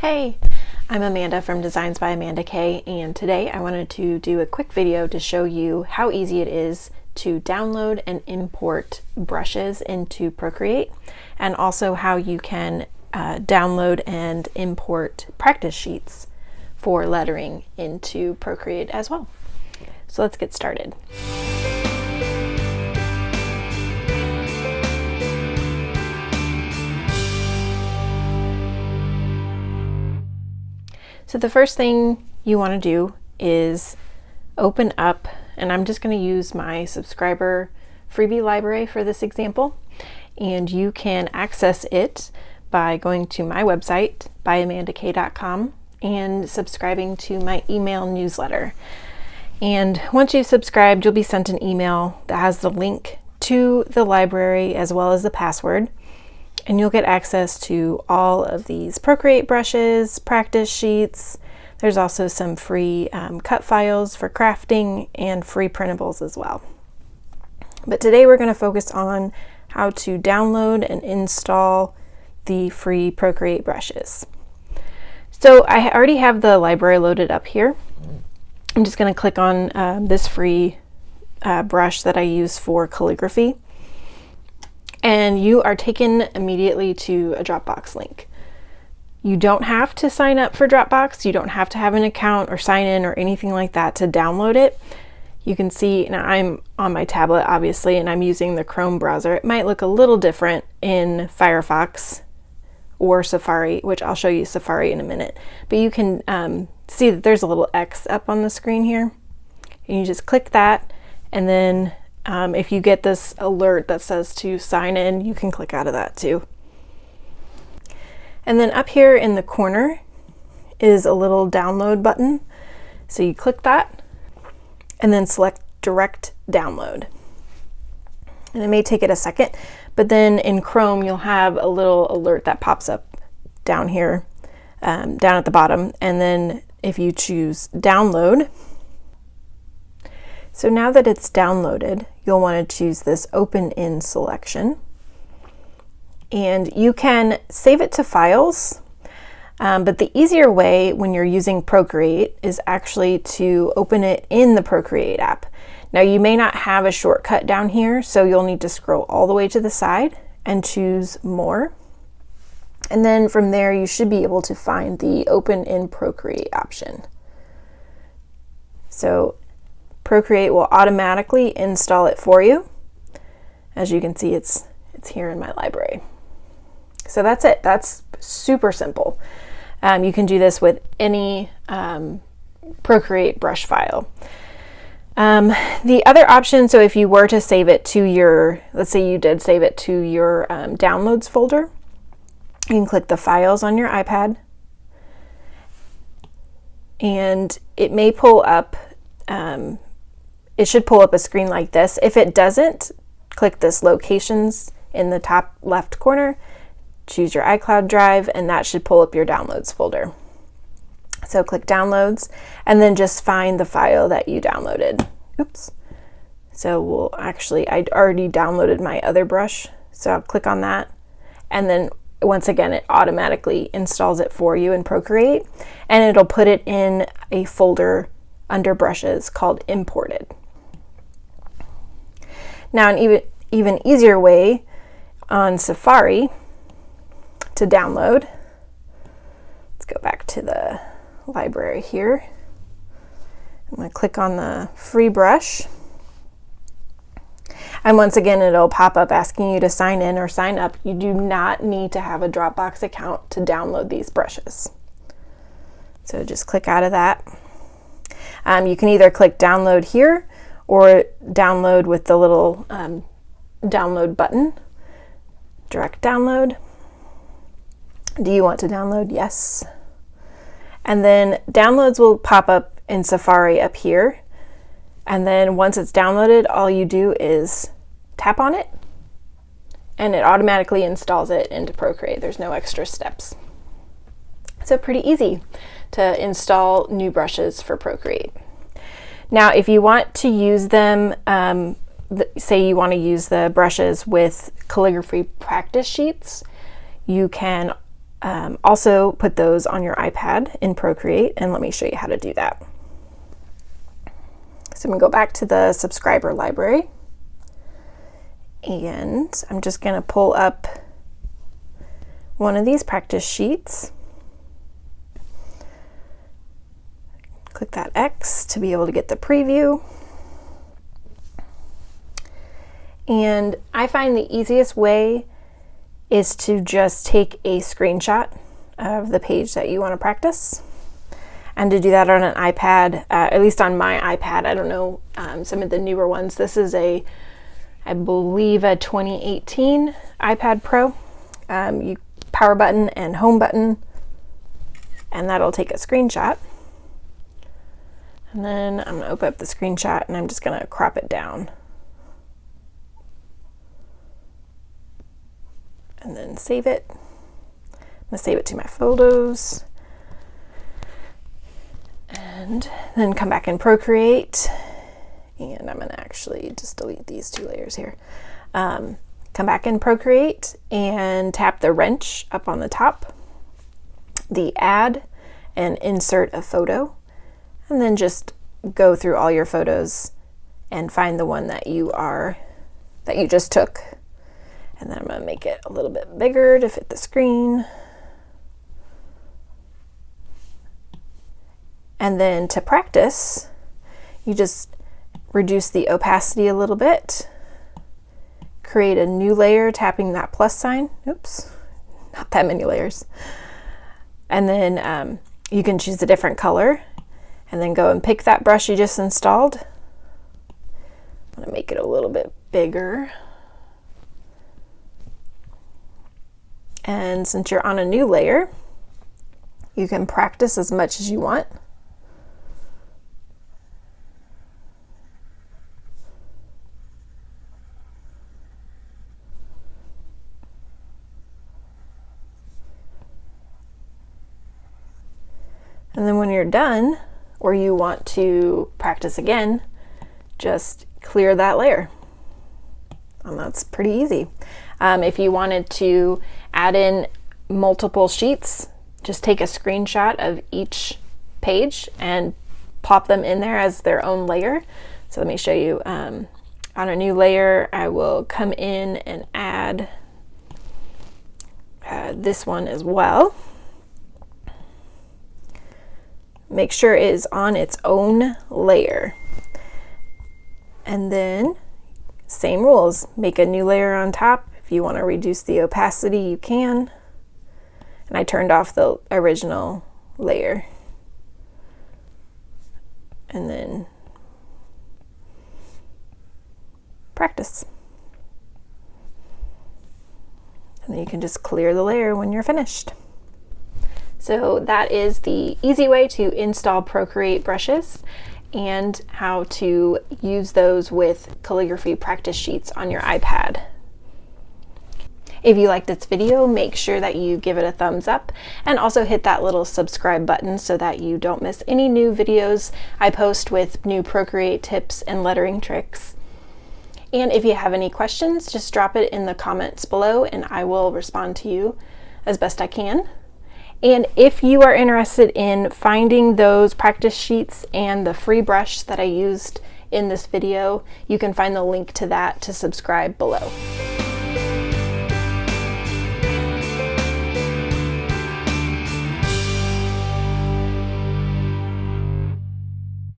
Hey, I'm Amanda from Designs by Amanda K, and today I wanted to do a quick video to show you how easy it is to download and import brushes into Procreate, and also how you can download and import practice sheets for lettering into Procreate as well. So let's get started. So the first thing you want to do is open up, and I'm just going to use my subscriber freebie library for this example, and you can access it by going to my website, byamandak.com, and subscribing to my email newsletter. And once you've subscribed, you'll be sent an email that has the link to the library as well as the password. And you'll get access to all of these Procreate brushes, practice sheets. There's also some free cut files for crafting and free printables as well. But today we're going to focus on how to download and install the free Procreate brushes. So I already have the library loaded up here. I'm just going to click on this free brush that I use for calligraphy. And you are taken immediately to a Dropbox link. You don't have to sign up for Dropbox. You don't have to have an account or sign in or anything like that to download it. You can see, now I'm on my tablet obviously, and I'm using the Chrome browser. It might look a little different in Firefox or Safari, which I'll show you Safari in a minute. But you can see that there's a little X up on the screen here. And you just click that, and then if you get this alert that says to sign in, you can click out of that too. And then up here in the corner is a little download button. So you click that and then select direct download. And it may take it a second, but then in Chrome you'll have a little alert that pops up down here, down at the bottom. And then if you choose download, so now that it's downloaded, you'll want to choose this open in selection. And you can save it to files, but the easier way when you're using Procreate is actually to open it in the Procreate app. Now you may not have a shortcut down here, so you'll need to scroll all the way to the side and choose more. And then from there you should be able to find the open in Procreate option. So Procreate will automatically install it for you. As you can see, it's here in my library. So that's it. That's super simple. You can do this with any Procreate brush file. The other option, so if you were to save it to your, let's say you did save it to your downloads folder, you can click the files on your iPad, and it may pull up it should pull up a screen like this. If it doesn't, click this locations in the top left corner, choose your iCloud drive, and that should pull up your downloads folder. So click downloads and then just find the file that you downloaded. Oops. So I'd already downloaded my other brush. So I'll click on that. And then once again, it automatically installs it for you in Procreate, and it'll put it in a folder under brushes called imported. Now an even easier way on Safari to download, let's go back to the library here. I'm going to click on the free brush, and once again it'll pop up asking you to sign in or sign up. You do not need to have a Dropbox account to download these brushes. So just click out of that. You can either click download here or download with the little download button, direct download. Do you want to download? Yes. And then downloads will pop up in Safari up here. And then once it's downloaded, all you do is tap on it and it automatically installs it into Procreate. There's no extra steps. So pretty easy to install new brushes for Procreate. Now, if you want to use them, say you want to use the brushes with calligraphy practice sheets, you can also put those on your iPad in Procreate, and let me show you how to do that. So I'm going to go back to the subscriber library, and I'm just going to pull up one of these practice sheets. Click that X to be able to get the preview. And I find the easiest way is to just take a screenshot of the page that you want to practice. And to do that on an iPad, at least on my iPad, I don't know some of the newer ones. This is I believe a 2018 iPad Pro. You power button and home button, and that'll take a screenshot. And then I'm gonna open up the screenshot and I'm just gonna crop it down. And then save it. I'm gonna save it to my photos. And then come back in Procreate. And I'm gonna actually just delete these two layers here. Come back in Procreate and tap the wrench up on the top, the add and insert a photo, and then just go through all your photos and find the one that you just took. And then I'm going to make it a little bit bigger to fit the screen. And then to practice, you just reduce the opacity a little bit, create a new layer tapping that plus sign. Oops, not that many layers. And then you can choose a different color and then go and pick that brush you just installed. I'm gonna make it a little bit bigger. And since you're on a new layer, you can practice as much as you want. And then when you're done, or you want to practice again, just clear that layer. And that's pretty easy. If you wanted to add in multiple sheets, just take a screenshot of each page and pop them in there as their own layer. So let me show you. On a new layer, I will come in and add this one as well. Make sure it is on its own layer. And then same rules, make a new layer on top. If you want to reduce the opacity, you can. And I turned off the original layer. And then practice. And then you can just clear the layer when you're finished. So that is the easy way to install Procreate brushes and how to use those with calligraphy practice sheets on your iPad. If you liked this video, make sure that you give it a thumbs up and also hit that little subscribe button so that you don't miss any new videos I post with new Procreate tips and lettering tricks. And if you have any questions, just drop it in the comments below and I will respond to you as best I can. And if you are interested in finding those practice sheets and the free brush that I used in this video, you can find the link to that to subscribe below.